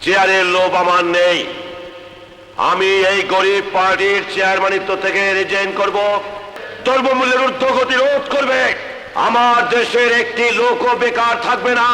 চেয়ারের লোভ আমার নেই। আমি এই গরিব পার্টির চেয়ারম্যানিত্ব থেকে রিজাইন করব। দ্রব্যমূল্যের ঊর্ধ্বগতি রোধ করবে। আমার দেশের একটি লোকও বেকার থাকবে না,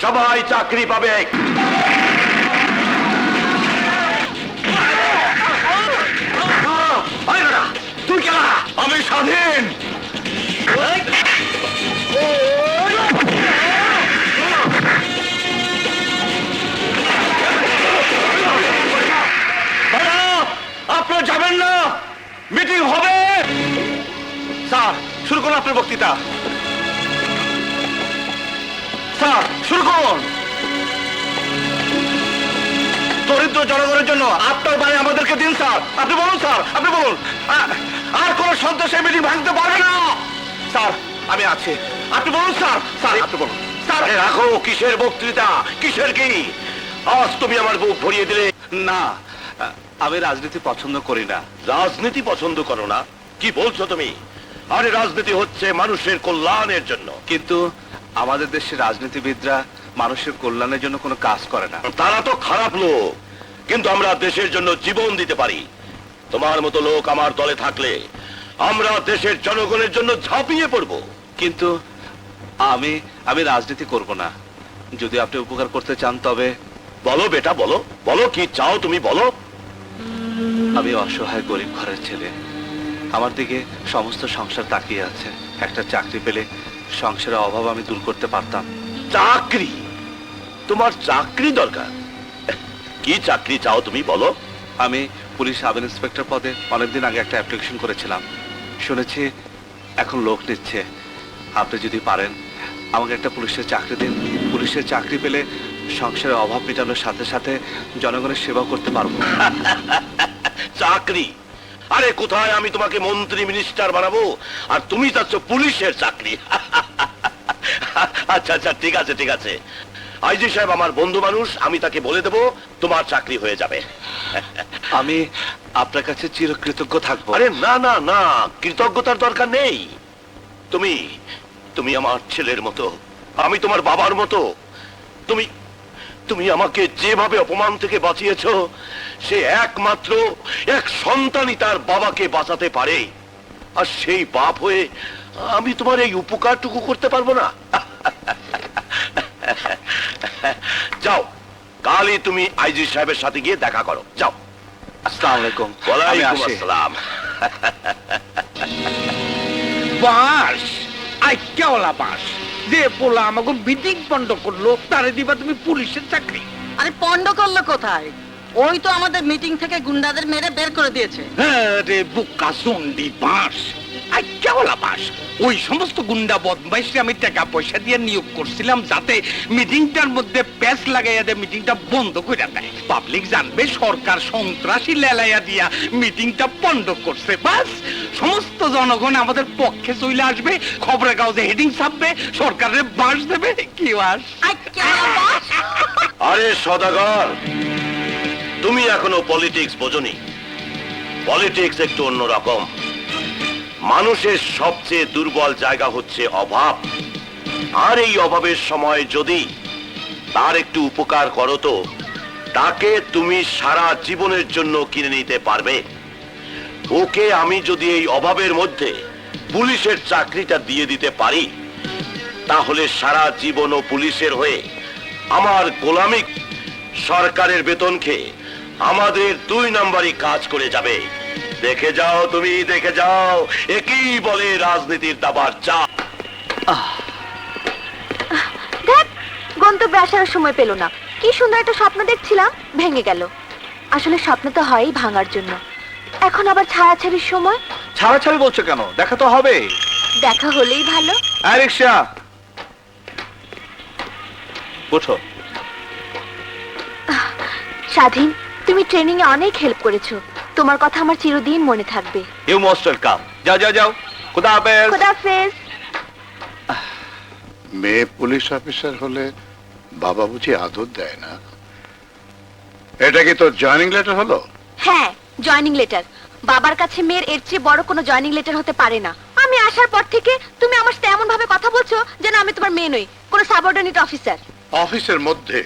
সবাই চাকরি পাবে। তুই কেনা? আমি স্বাধীন। আপনারা যাবেন না, মিটিং হবে। স্যার শুরু করুন আপনার বক্তৃতা। স্যার শুরু করুন। দরিদ্র জনগণের জন্য আপনার বাড়ি আমাদেরকে দিন স্যার। আপনি বলুন স্যার, আপনি বলুন। আর কোন সন্ত্রাসী মিটিং ভাঙতে পারবে না। স্যার আমি আছি, আপনি বলুন স্যার। স্যার আপনি বলুন। স্যার রাখো, কিসের বক্তৃতা, কিসের কি? আজ তুমি আমার বুক ভরিয়ে দিলে। না, আমি রাজনীতি পছন্দ করি না। রাজনীতি পছন্দ করো না? কি বলছো তুমি? আরে রাজনীতি হচ্ছে মানুষের কল্যাণের জন্য। কিন্তু আমাদের দেশের রাজনীতিবিদরা মানুষের কল্যাণের জন্য কোনো কাজ করে না। তারা তো খারাপ লোক, কিন্তু আমরা দেশের জন্য জীবন দিতে পারি। তোমার মতো লোক আমার দলে থাকলে আমরা দেশের জনগণের জন্য ঝাঁপিয়ে পড়ব। কিন্তু আমি রাজনীতি করব না। যদি আপনি উপকার করতে চান তবে। বলো বেটা, বলো বলো, কি চাও তুমি বলো। আমি অসহায় গরিব ঘরের ছেলে। আমার দিকে সমস্ত সংসার তাকিয়ে আছে। একটা চাকরি পেলে সংসারের অভাব আমি দূর করতে পারতাম। চাকরি? তোমার চাকরি দরকার? কি চাকরি চাও তুমি বলো। আমি পুলিশ সাব ইন্সপেক্টর পদে অনেকদিন আগে একটা অ্যাপ্লিকেশন করেছিলাম। শুনেছি এখন লোক নিচ্ছে। আপনি যদি পারেন আমাকে একটা পুলিশের চাকরি দিন। পুলিশের চাকরি পেলে সংসারের অভাব মেটানোর সাথে সাথে জনগণের সেবা করতে পারবো। চাকরি? আরে কোথায় আমি তোমাকে মন্ত্রী মিনিস্টার বানাবো, আর তুমি চাচ্ছ পুলিশের চাকরি? আচ্ছা আচ্ছা, ঠিক আছে ঠিক আছে। আইজি সাহেব আমার বন্ধু মানুষ, আমি তাকে বলে দেবো তোমার চাকরি হয়ে যাবে। আমি আপনার কাছে চিরকৃতজ্ঞ থাকবো। আরে না না না, কৃতজ্ঞতার দরকার নেই। তুমি তুমি আমার ছেলের মতো, আমি তোমার বাবার মতো। তুমি তুমি আমাকে যেভাবে অপমান থেকে বাঁচিয়েছো, সে একমাত্র এক সন্তানই তার বাবাকে বাঁচাতে পারে। আর সেই বাপ হয়ে আমি তোমার এই উপকারটুকু করতে পারবো না? যাও, কালই তুমি আইজি সাহেবের সাথে গিয়ে দেখা করো, যাও। আসসালামু আলাইকুম। ওয়ালাইকুম আসসালাম। বাস আইক্যাওয়ালা বাস যে পোলা আমাকে মিটিং পন্ড করলো, তারে দিবা তুমি পুলিশের চাকরি? আরে পন্ড করলো কোথায়? ওই তো আমাদের মিটিং থেকে গুন্ডাদের মেরে বের করে দিয়েছে। হ্যাঁ রে বুকা জন্ডি বাস, আইক্যাওয়ালা বাস। ওই সমস্ত গুন্ডা বদমাইশে আমি টাকা পয়সা দিয়ে নিয়োগ করছিলাম যাতে মিটিংটার মধ্যে প্যাচ লাগাইয়া দেয়, মিটিংটা বন্ধ করে দেয়। পাবলিক জানবে সরকার সন্ত্রাসী লেলাইয়া দিয়া মিটিংটা বন্ধ করছে। বাস সমস্ত জনগণ আমাদের পক্ষে চলে আসবে, খবরের কাগজে হেডিং ছাপবে, সরকারের বাস দেবে। কি বাস? আইক্যাওয়ালা বাস। আরে সদাগর, তুমি এখনো পলিটিক্স বোঝনি। পলিটিক্স একটু অন্যরকম। মানুষের সবচেয়ে দুর্বল জায়গা হচ্ছে অভাব। আর এই অভাবের সময় যদি তার একটু উপকার করো, তো তাকে তুমি সারা জীবনের জন্য কিনে নিতে পারবে। ওকে আমি যদি এই অভাবের মধ্যে পুলিশের চাকরিটা দিয়ে দিতে পারি, তাহলে সারা জীবন ও পুলিশের হয়ে আমার গোলামি, সরকারের বেতন খেয়ে আমাদের 2 নম্বরই কাজ করে যাবে। দেখে যাও, তুমি দেখে যাও, একই বলে রাজনীতির দাবার চাপ। দেখ, গন্তব্যে আসার সময় পেল না। কি সুন্দর একটা স্বপ্ন দেখছিলাম, ভেঙে গেল। আসলে স্বপ্ন তো হয়ই ভাঙার জন্য। এখন আবার ছাড়াছাড়ির সময়। ছাড়াছাড়ি বলছো কেন? দেখা তো হবে। দেখা হলেই ভালো। রিক্সা ওঠো। স্বাধীন, তুমি ট্রেনিং এ অনেক হেল্প করেছো। তোমার কথা আমার চিরদিন মনে থাকবে। You most welcome. যাও যাও যাও। খুদা হাফেজ। খুদা হাফেজ। মেয়ে পুলিশ অফিসার হলে বাবা বুঝি আদর দেয় না? এটা কি তোর জয়েনিং লেটার হলো? হ্যাঁ, জয়েনিং লেটার। বাবার কাছে মেয়ের এর চেয়ে বড় কোনো জয়েনিং লেটার হতে পারে না। আমি আসার পর থেকে তুমি আমার সাথে এমন ভাবে কথা বলছো যেন আমি তোমার মেয়ে নই, কোনো সাবঅর্ডিনেট অফিসার। অফিসের মধ্যে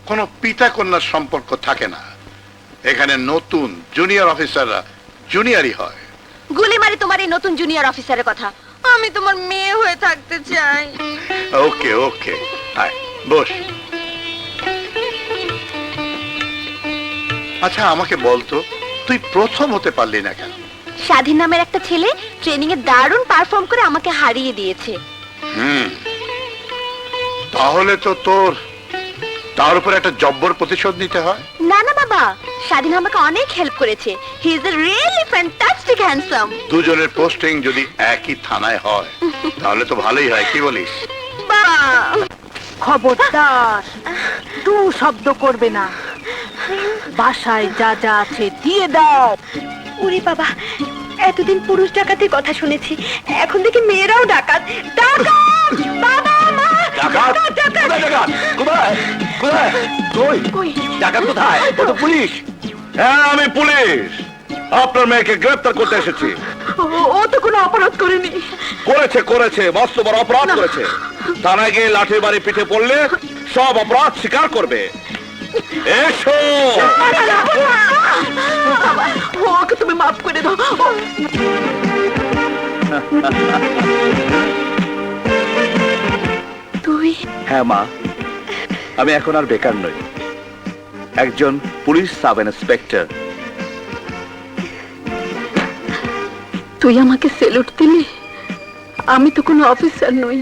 কোনো পিতা কন্যার সম্পর্ক থাকে না। এখানে নতুন জুনিয়র অফিসাররা জুনিয়রই হয়। গুলি মারি তোমার এই নতুন জুনিয়র অফিসারের কথা। আমি তোমার মেয়ে হয়ে থাকতে চাই। ওকে ওকে, আয় বস। আচ্ছা আমাকে বলতো, তুই প্রথম হতে পারলি না কেন? স্বাধীন নামের একটা ছেলে ট্রেনিং এ দারুণ পারফর্ম করে আমাকে হারিয়ে দিয়েছে। তাহলে তো তোর তার উপর একটা জব্বর প্রতিশোধ নিতে হয়। না না বাবা, স্বাধীন আমাকে অনেক হেল্প করেছে। He is a really fantastic handsome. দুজনের পোস্টিং যদি একই থানায় হয় তাহলে তো ভালোই হয়, কি বলিস? খবরদার, টু শব্দ করবে না। বাসায় যা যা আছে দিয়ে দাও। ওরে বাবা, এতদিন পুরুষ ডাকাতের কথা শুনেছি, এখন দেখি মেয়েরাও ডাকাত। ডাকাত! বাবা, মা! ডাকাত? কোথায় ডাকাত? কোথায়? কোথায়? কই? ডাকাত কোথায়? ও তো পুলিশ। হ্যাঁ, আমি পুলিশ। আপনার মেয়েকে গ্রেফতার করতে এসেছি। ও তো কোনো অপরাধ করেনি। করেছে, মস্ত বড় অপরাধ করেছে। থানায় গিয়ে লাঠি বাড়ি পিঠে পড়লে সব অপরাধ স্বীকার করবে। এসো। ওকে তুমি মাফ করে দাও। তুই? হ্যাঁ মা, আমি এখন আর বেকার নই, একজন পুলিশ সাব ইন্সপেক্টর। তুই আমাকে সেলুট দিলি? আমি তো কোনো অফিসার নই।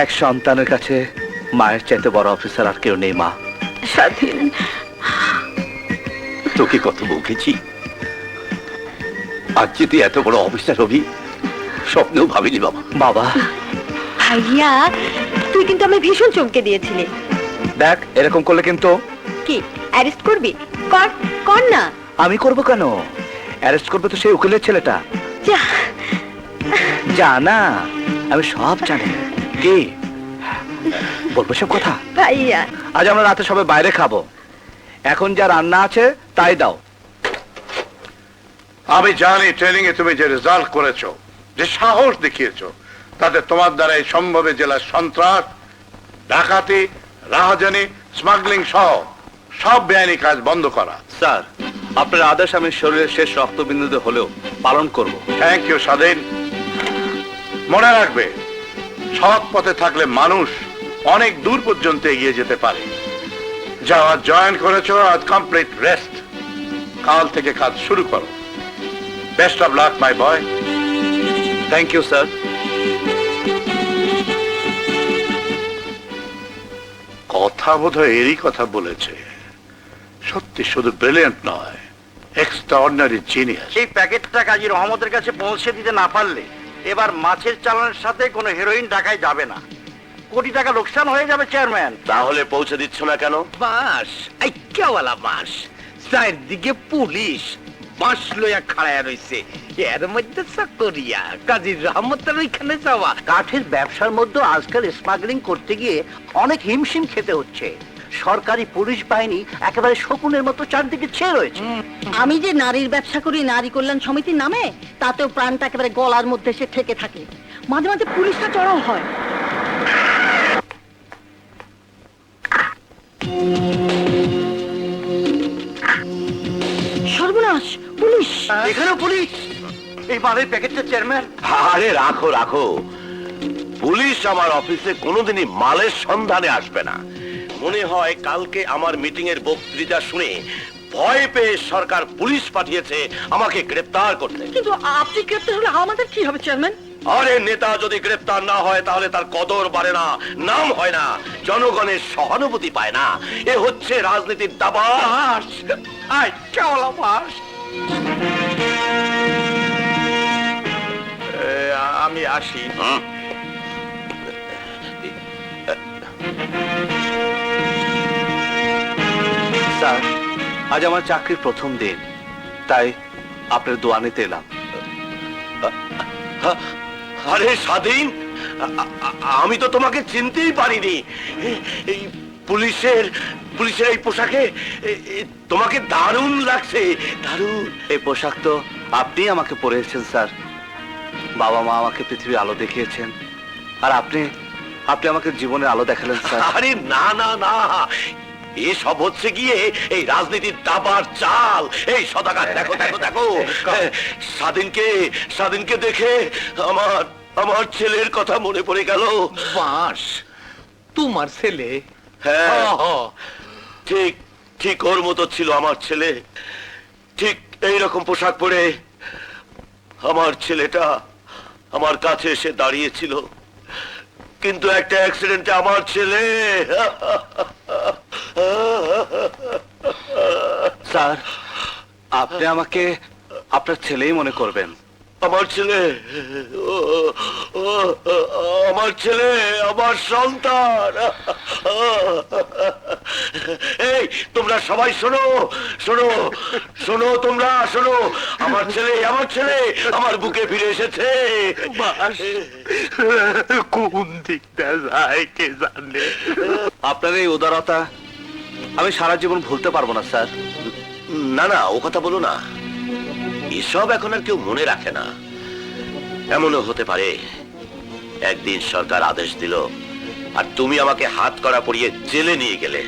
এক সন্তানের কাছে মায়ের চাইতে বড় অফিসার আর কেউ নেই মা। স্বাধীন, তোকে কত বকেছি, আজ যে তুই এত বড় অফিসার হবি স্বপ্নেও ভাবিনি বাবা। বাবা ভাইয়া, তুই কিন্তু আমি ভীষণ চমকে দিয়েছিলি। দেখ, এরকম করলে কিন্তু। কি অ্যারেস্ট করবি? কর কর না। আমি করব কেন? অ্যারেস্ট করবে তো সেই উকিলের ছেলেটা। যা। জানা, আমি সব জানি। কি বলবো সব কথা? ভাইয়া, আজ আমরা রাতে সবাই বাইরে খাবো। এখন যা রান্না আছে তাই দাও। আমি জানি ট্রেনিং এ তুমি যে রেজাল্ট করেছো, যে সাহস দেখিয়েছো, তাতে তোমার দ্বারা এই সম্ভবে জেলার সন্ত্রাস, ডাকাতি, রাহাজানি, স্মাগলিং সহ সব বেআইনি কাজ বন্ধ করা। স্যার, আপনার আদেশ আমি শরীরের শেষ রক্তবিন্দুতে হলেও পালন করব। থ্যাংক ইউ স্বাধীন। মনে রাখবে, সৎ পথে থাকলে মানুষ অনেক দূর পর্যন্ত এগিয়ে যেতে পারে। যা আজ জয়েন করেছো, আজ কমপ্লিট রেস্ট। কাল থেকে কাজ শুরু করো। Best of luck my boy. Thank you sir. কথা বোধহয় এরই কথা বলেছে। সত্যি শুধু ব্রিলিয়ান্ট নয়, এক্সট্রাঅর্ডিনারি জিনিয়াস। এই প্যাকেটটা কাজী রহমতের কাছে পৌঁছে দিতে না পারলে এবার মাছের চালানের সাথে কোনো হেরোইন ঢাকায় যাবে না। কোটি টাকা লোকসান হয়ে যাবে চেয়ারম্যান। তাহলে পৌঁছে দিচ্ছ না কেন? বাস, আইক্যাওয়ালা বাস, চারদিকে পুলিশ বাস লইয়া খাড়ায়া রইছে। এর মধ্যে চাকরিয়া কাজী রহমতের ওইখানে যাওয়া। কাঠের ব্যবসার মধ্যে আজকাল স্মাগলিং করতে গিয়ে অনেক হিমশিম খেতে হচ্ছে। সরকারি পুলিশ বাহিনী একেবারে শকুনের মতো চারদিকে ছেয়ে রয়েছে। আমি যে নারীর ব্যবসা করি নারী কল্যাণ সমিতির নামে, তাতেও প্রাণটা একেবারে গলার মধ্যে এসে ঠেকে থাকে। মাঝে মাঝে পুলিশটা চড়াও হয়। সর্বনাশ, পুলিশ! এখানেও পুলিশ! এই মালের প্যাকেটটা চেয়ারম্যান। আরে রাখো রাখো, পুলিশ আমার অফিসে কোনোদিনই মালের সন্ধানে আসবে না। মনে হয় কালকে আমার মিটিং এর বক্তৃতা শুনে ভয় পেয়ে সরকার পুলিশ পাঠিয়েছে আমাকে গ্রেফতার করতে। কিন্তু আপনি গ্রেপ্তার হলে আমাদের কি হবে চেয়ারম্যান? আরে নেতা যদি গ্রেফতার না হয় তাহলে তার কদর বাড়ে না, নাম হয় না, জনগণের সহানুভূতি পায় না। এ হচ্ছে রাজনীতির দাবা। বাস, আইক্যাওয়ালা বাস। আমি আসি। স্যার, আজ আমার চাকরির প্রথম দিন, তাই আপনার দোয়া নিতে এলাম। আরে স্বাধীন, আমি তো তোমাকে চিনতেই পারিনি। এই পুলিশের এই পোশাকে তোমাকে দারুণ লাগছে, দারুণ। এই পোশাক তো আপনি আমাকে পরিয়েছেন স্যার। বাবা মা আমাকে পৃথিবীর আলো দেখিয়েছেন, আর আপনি আপনি আমাকে জীবনের আলো দেখালেন স্যার। আরে না না না, এসব হচ্ছে গিয়ে এই রাজনীতির দাবার চাল। এই সদাগর দেখো দেখো দেখো, স্বাধীনকে দেখে আমার আমার ছেলের কথা মনে পড়ে গেল। বাঁশ তোমার ছেলে? হ্যাঁ, হ, হ। ঠিক ঠিক ওর মতো ছিল আমার ছেলে, ঠিক এইরকম পোশাক পরে আমার ছেলেটা আমার কাছে এসে দাঁড়িয়েছিল, কিন্তু একটা অ্যাক্সিডেন্টে আমার ছেলে স্যার, আপনি আমাকে আপনার ছেলেই মনে করবেন। আমার ছেলে আমার ছেলে, আমার সন্তান। এই তোমরা সবাই শোনো শোনো শোনো, তোমরা শোনো, আমার ছেলে আমার বুকে ফিরে এসেছে। কোন দিকটা যায় কে জানে। আপনার এই উদারতা আমি সারা জীবন ভুলতে পারবো না স্যার। না না, ও কথা বলো না, এসব এখন আর কেউ মনে রাখে না। এমনও হতে পারে একদিন সরকার আদেশ দিল আর তুমি আমাকে হাত করা পরিয়ে জেলে নিয়ে গেলে।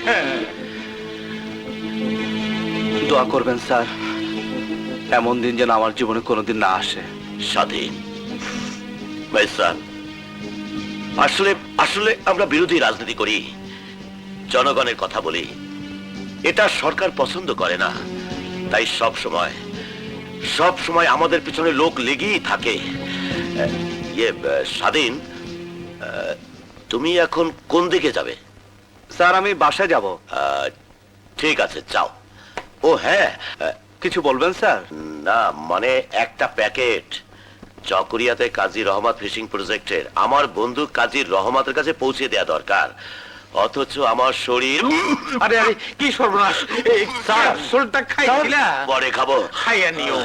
দোয়া করবেন স্যার, এমন দিন যেন আমার জীবনে কোনোদিন না আসে। স্বাধীন ভাইসান, আসলে আসলে আমরা বিরোধী রাজনীতি করি, জনগণের কথা বলি, এটা সরকার পছন্দ করে না। তাই সব সময় আমাদের পিছনে লোক লেগেই থাকে। স্বাধীন, তুমি এখন কোন দিকে যাবে? স্যার, আমি বাসায় যাব। ঠিক আছে, যাও। ও হ্যাঁ, কিছু বলবেন স্যার? না মানে একটা প্যাকেট চকরিয়াতে কাজী রহমত ফিশিং প্রজেক্টের আমার বন্ধু কাজী রহমতের কাছে পৌঁছে দেয়া দরকার, অথচ আমার শরীর। আরে আরে কি সর্বনাশ! এই ক্যাপসুলটা খাইছিলা? পরে খাবো। খাইয়া নিও।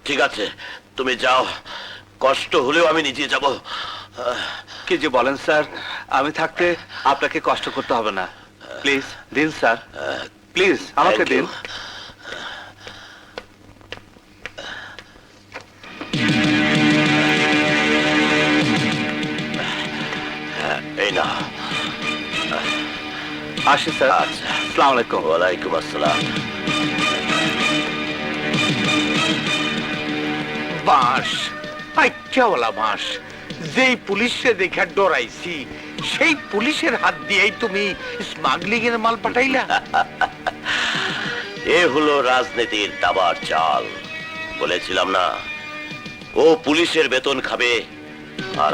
ঠিক আছে, তুমি যাও, কষ্ট হলেও আমি নিজে যাব। কি যে বলেন স্যার, আমি থাকতে আপনাকে কষ্ট করতে হবে না। প্লিজ দিন স্যার, প্লিজ আমাকে Thank you. দিন। এই না। আসি স্যার। আচ্ছা, আসসালামু আলাইকুম। ওয়ালাইকুম আসসালাম। বাঁশ, আইচ্ছাওয়ালা বাঁশ। যেই পুলিশে দেখে ডরাইছি, সেই পুলিশের হাত দিয়েই তুমি স্মাগলিং এর মাল পাঠাইলা। এ হলো রাজনীতির দাবার চাল। বলেছিলাম না, ও পুলিশের বেতন খাবে আর